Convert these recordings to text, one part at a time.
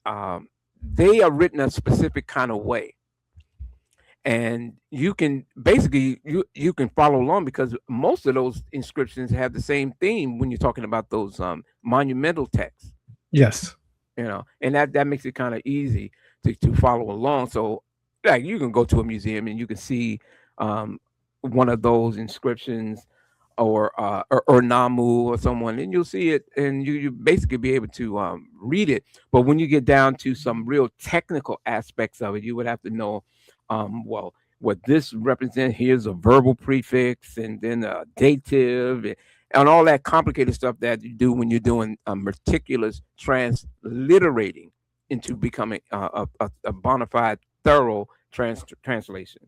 they are written a specific kind of way, and you can basically you can follow along because most of those inscriptions have the same theme when you're talking about those monumental texts, Yes. and that makes it kind of easy to follow along. So like you can go to a museum and you can see um, one of those inscriptions or Namu or someone, and you'll see it, and you basically be able to read it. But when you get down to some real technical aspects of it, you would have to know, well, what this represents. Here's a verbal prefix, and then a dative, and all that complicated stuff that you do when you're doing meticulous transliterating into becoming a bona fide, thorough translation.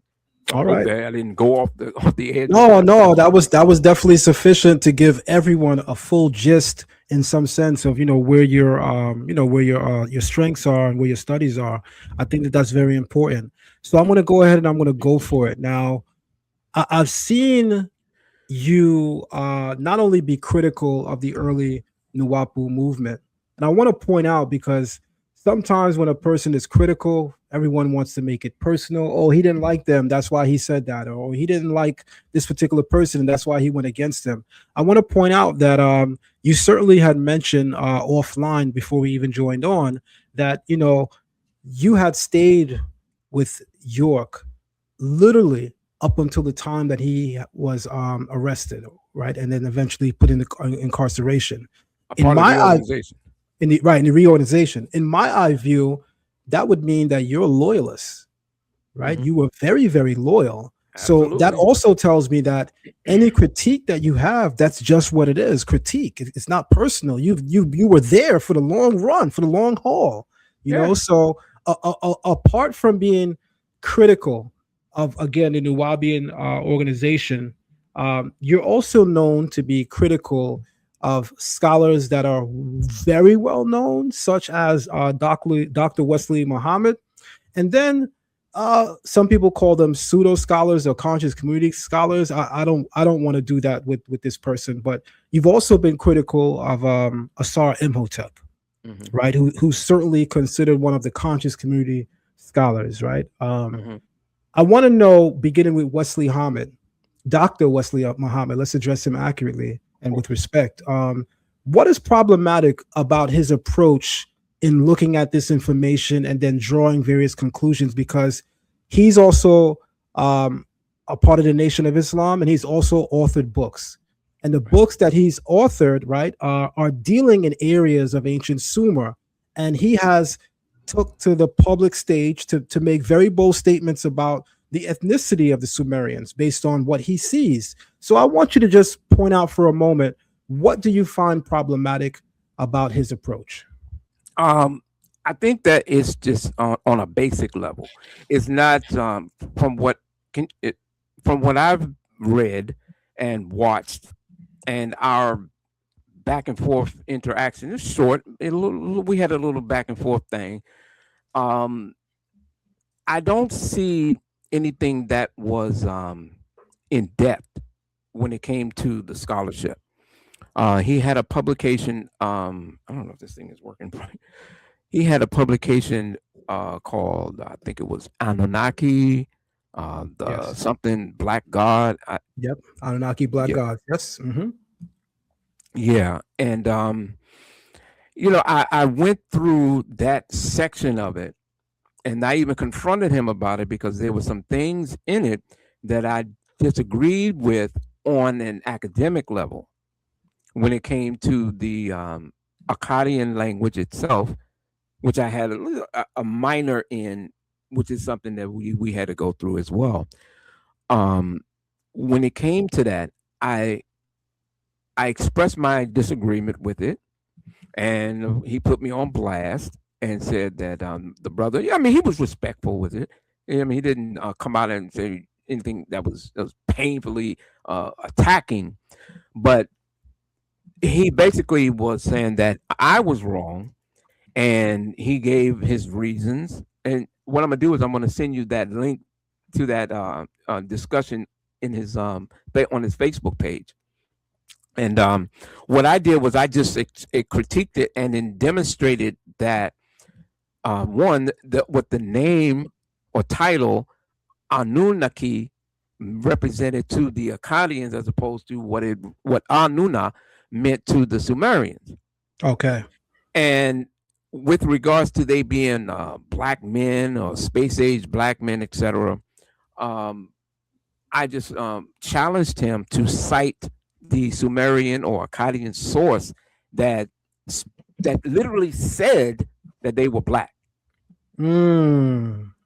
So I All hope right. that I didn't go off the edge with No, that. no, that was definitely sufficient to give everyone a full gist in some sense of where your strengths are and where your studies are. I think that that's very important. So I'm going to go ahead and I'm going to go for it now. I've seen you not only be critical of the early Nuwapu movement, and I want to point out because sometimes when a person is critical, everyone wants to make it personal. Oh, he didn't like them, that's why he said that, or he didn't like this particular person, and that's why he went against them. I want to point out that you certainly had mentioned offline before we even joined on that you had stayed with York literally up until the time that he was arrested, right, and then eventually put in the incarceration. A In part of my the eye, organization. in the reorganization, in my eye view, that would mean that you're a loyalist, right? Hmm. You were very, very loyal. So that Absolutely. also tells me that any critique that you have, that's just what it is, critique. It's not personal. You were there for the long run, for the long haul, Yeah. So apart from being critical of, again, the Nuwabian organization, you're also known to be critical of scholars that are very well known, such as Dr. Wesley Muhammad, and then some people call them pseudo scholars or conscious community scholars. I don't want to do that with this person. But you've also been critical of Asar Imhotep, Hmm. right? Who's certainly considered one of the conscious community scholars, right? Hmm. I want to know, beginning with Wesley Muhammad, Dr. Wesley Muhammad. Let's address him accurately and with Okay. respect. What is problematic about his approach in looking at this information and then drawing various conclusions? Because he's also a part of the Nation of Islam, and he's also authored books. And the Right. books that he's authored, right, are dealing in areas of ancient Sumer, and he has took to the public stage to make very bold statements about the ethnicity of the Sumerians based on what he sees. So I want you to just point out for a moment, what do you find problematic about his approach? Um, I think that it's just on a basic level. It's not from what can it, from what I've read and watched, and our back and forth interaction is short. We had a little back and forth thing. Um, I don't see anything that was in depth when it came to the scholarship. He had a publication. I don't know if this thing is working. He had a publication called, I think it was Anunnaki, the Yes. something Black God. Yep. Anunnaki Black Yeah, Gods. Yes. Hmm. yeah, and I went through that section of it, and I even confronted him about it because there were some things in it that I disagreed with on an academic level when it came to the Akkadian language itself, which I had a minor in, which is something that we had to go through as well. Um, when it came to that, I I expressed my disagreement with it, and he put me on blast and said that the brother, yeah, I mean, he was respectful with it. I mean, he didn't come out and say anything that was painfully attacking, but he basically was saying that I was wrong, and he gave his reasons. And what I'm gonna do is I'm gonna send you that link to that discussion in his on his Facebook page. And what I did was I just critiqued it and then demonstrated that one, what the name or title Anunnaki represented to the Akkadians, as opposed to what Anuna meant to the Sumerians. Okay. And with regards to they being black men or space age black men, etc., um, I just challenged him to cite the Sumerian or Akkadian source that that literally said that they were black. Okay.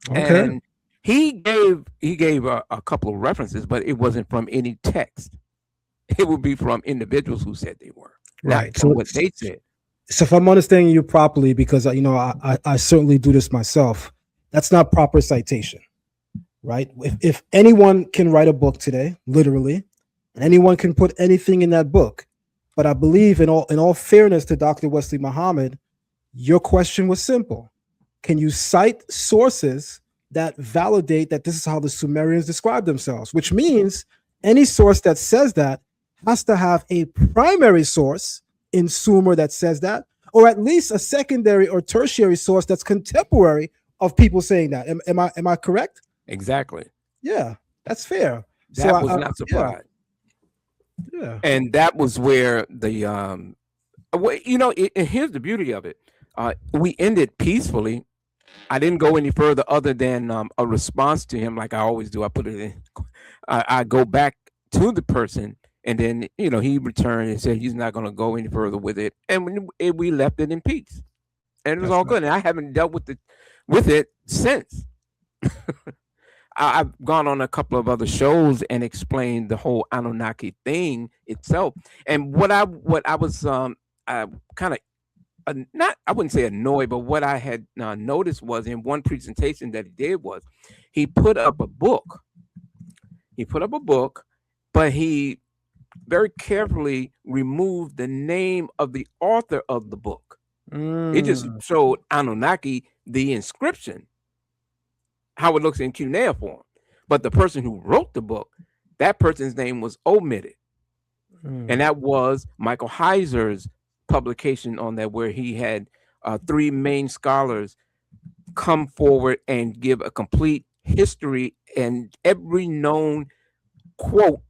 And he gave a couple of references, but it wasn't from any text. It would be from individuals who said they were, not Right. from what they said. So if I'm understanding you properly, because I certainly do this myself, that's not proper citation, right? If anyone can write a book today, literally, and anyone can put anything in that book, but I believe in all fairness to Dr. Wesley Muhammad, your question was simple. Can you cite sources that validate that this is how the Sumerians describe themselves? Which means any source that says that has to have a primary source in Sumer that says that, or at least a secondary or tertiary source that's contemporary of people saying that. Am I correct? Exactly. Yeah, that's fair. That was not surprised. Yeah. And that was where the and here's the beauty of it. We ended peacefully. I didn't go any further other than a response to him, like I always do. I put it in. I go back to the person, and then he returned and said he's not going to go any further with it, and we left it in peace, and it was That's all right. good. And I haven't dealt with it since. I've gone on a couple of other shows and explained the whole Anunnaki thing itself, and what I was kind of not, I wouldn't say annoyed, but what I had noticed was in one presentation that he did was he put up a book. He put up a book, but he very carefully removed the name of the author of the book. He just showed Anunnaki, the inscription, how it looks in cuneiform. But the person who wrote the book, that person's name was omitted. And that was Michael Heiser's publication on that, where he had three main scholars come forward and give a complete history and every known quote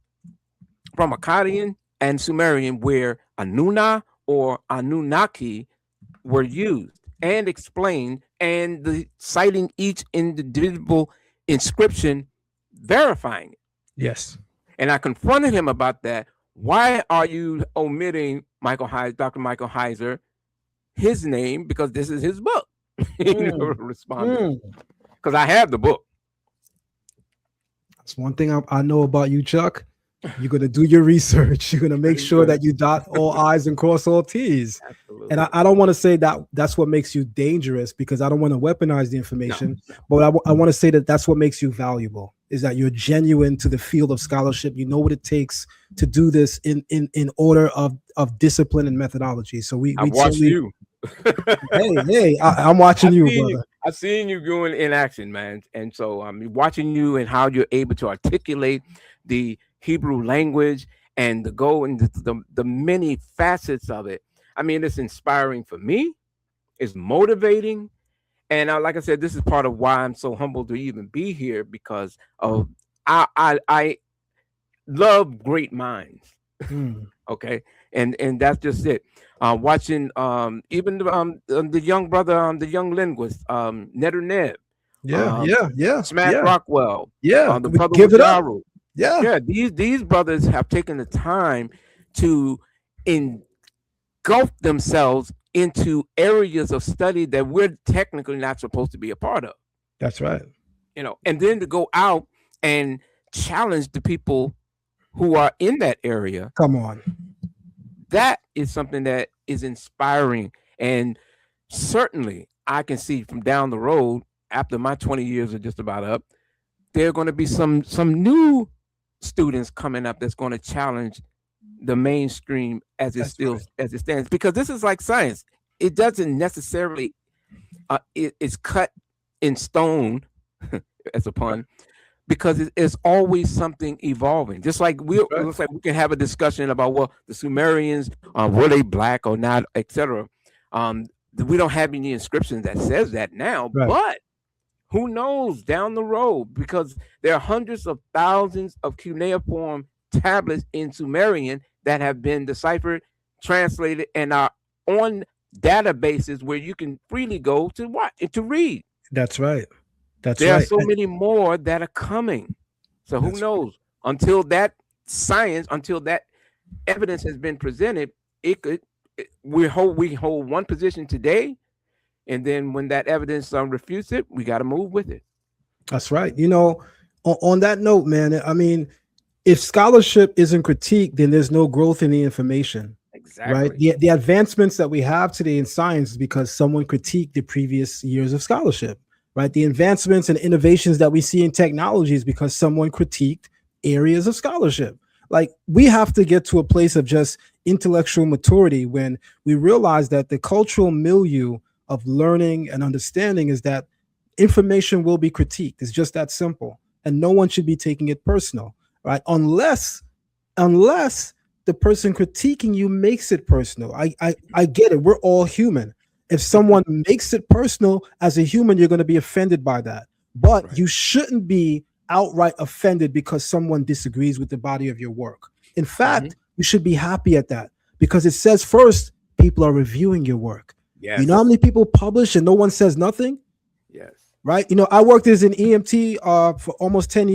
from Akkadian and Sumerian where Anuna or Anunnaki were used and explained, and citing each individual inscription, verifying it. Yes. And I confronted him about that. Why are you omitting Dr. Michael Heiser, his name, because this is his book? He never responded. Because I have the book. That's one thing I know about you, Chuck. You're going to do your research. You're going to make sure that you dot all I's and cross all T's. Absolutely. And I don't want to say that that's what makes you dangerous, because I don't want to weaponize the information. No. But I want to say that that's what makes you valuable, is that you're genuine to the field of scholarship. You know what it takes to do this in order of discipline and methodology. So we watch you. hey, I'm watching you, brother. I've seen you going in action, man. And so I'm watching you and how you're able to articulate the Hebrew language and the go and the many facets of it. I mean, it's inspiring for me. It's motivating. And like I said, this is part of why I'm so humbled to even be here, because of I love great minds. Okay. And that's just it. Watching even the young brother, the young linguist, Netter Neb. Smack Rockwell. The brother Give it up. Jaru. Yeah. These brothers have taken the time to engulf themselves into areas of study that we're technically not supposed to be a part of. That's right. And then to go out and challenge the people who are in that area. Come on. That is something that is inspiring. And certainly I can see from down the road, after my 20 years are just about up, there are going to be some new students coming up that's going to challenge the mainstream as it stands, because this is like science. It doesn't necessarily it's cut in stone as a pun, because it's always something evolving. Just like it looks like we can have a discussion about, well, the Sumerians, were they black or not, etc. We don't have any inscription that says that now, Right. but who knows down the road, because there are hundreds of thousands of cuneiform tablets in Sumerian that have been deciphered, translated, and are on databases where you can freely go to watch to read. That's right. That's There are right. so many more that are coming. So who That's knows? Until that science, until that evidence has been presented, it could we hold one position today, and then when that evidence refutes it, we got to move with it. That's right. On that note, man, I mean, if scholarship isn't critiqued, then there's no growth in the information, right? Exactly. The advancements that we have today in science is because someone critiqued the previous years of scholarship, right? The advancements and innovations that we see in technology is because someone critiqued areas of scholarship. Like, we have to get to a place of just intellectual maturity when we realize that the cultural milieu of learning and understanding is that information will be critiqued. It's just that simple. And no one should be taking it personal, right? Unless the person critiquing you makes it personal. I get it. We're all human. If someone makes it personal as a human, you're going to be offended by that. But Right. you shouldn't be outright offended because someone disagrees with the body of your work. In Hmm. fact, you should be happy at that because it says first, people are reviewing your work. You know how Yes. many people publish and no one says nothing? Yes. Right? I worked as an EMT for almost 10 years.